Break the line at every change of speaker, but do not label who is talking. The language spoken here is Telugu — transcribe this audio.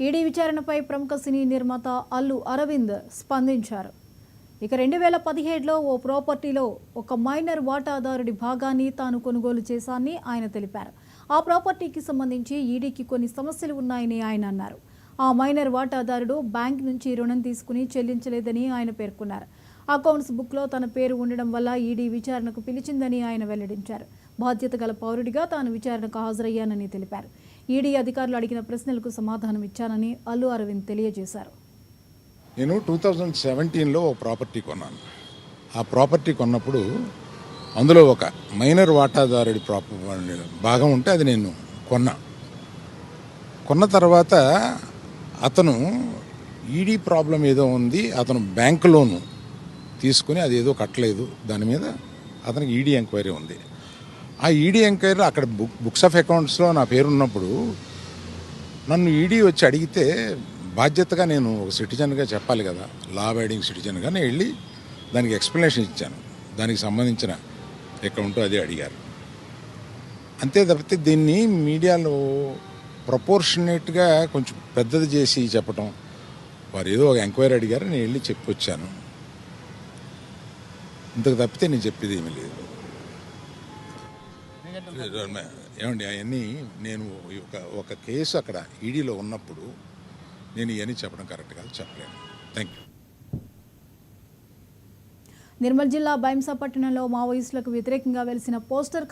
ఈడీ విచారణపై ప్రముఖ సినీ నిర్మాత అల్లు అరవింద్ స్పందించారు. ఇక 2017లో ఓ ప్రాపర్టీలో ఒక మైనర్ వాటాదారుడి భాగాన్ని తాను కొనుగోలు చేశానని ఆయన తెలిపారు. ఆ ప్రాపర్టీకి సంబంధించి ఈడీకి కొన్ని సమస్యలు ఉన్నాయని ఆయన అన్నారు. ఆ మైనర్ వాటాదారుడు బ్యాంక్ నుంచి రుణం తీసుకుని చెల్లించలేదని ఆయన పేర్కొన్నారు. అకౌంట్స్ బుక్లో తన పేరు ఉండడం వల్ల ఈడీ విచారణకు పిలిచిందని ఆయన వెల్లడించారు. బాధ్యత గల పౌరుడిగా తాను విచారణకు హాజరయ్యానని తెలిపారు. ఈడీ అధికారులు అడిగిన ప్రశ్నలకు సమాధానం ఇచ్చానని అల్లు అరవింద్ తెలియజేశారు.
నేను 2017లో ఒక ప్రాపర్టీ కొన్నాను. ఆ ప్రాపర్టీ కొన్నప్పుడు అందులో ఒక మైనర్ వాటాదారుడి భాగం ఉంటే అది నేను కొన్న తర్వాత అతను ఈడీ ప్రాబ్లం ఏదో ఉంది, అతను బ్యాంక్ లోను తీసుకుని అది ఏదో కట్టలేదు, దాని మీద అతనికి ఈడీ ఎంక్వైరీ ఉంది. ఆ ఈడీ ఎంక్వైరీలో అక్కడ బుక్స్ ఆఫ్ అకౌంట్స్లో నా పేరు ఉన్నప్పుడు నన్ను ఈడీ వచ్చి అడిగితే బాధ్యతగా నేను ఒక సిటిజన్గా చెప్పాలి కదా, లా అబైడింగ్ సిటిజన్గా నేను వెళ్ళి దానికి ఎక్స్ప్లెనేషన్ ఇచ్చాను. దానికి సంబంధించిన అకౌంట్ అది అడిగారు. అంతే తప్పితే దీన్ని మీడియాలో ప్రపోర్షనేట్గా కొంచెం పెద్దది చేసి చెప్పటం, వారు ఏదో ఒక ఎంక్వైరీ అడిగారు, నేను వెళ్ళి చెప్పి వచ్చాను. ఇంతకు తప్పితే నేను చెప్పేది ఏమీ లేదు. ఏమండి అవన్నీ నేను ఒక కేసు అక్కడ ఈడీలో ఉన్నప్పుడు నేను ఇవన్నీ చెప్పడం కరెక్ట్ కాదు, చెప్పలేను. Thank you.
నిర్మల్ జిల్లా బైంసా పట్టణంలో మావోయిస్టులకు వ్యతిరేకంగా వెలిసిన పోస్టర్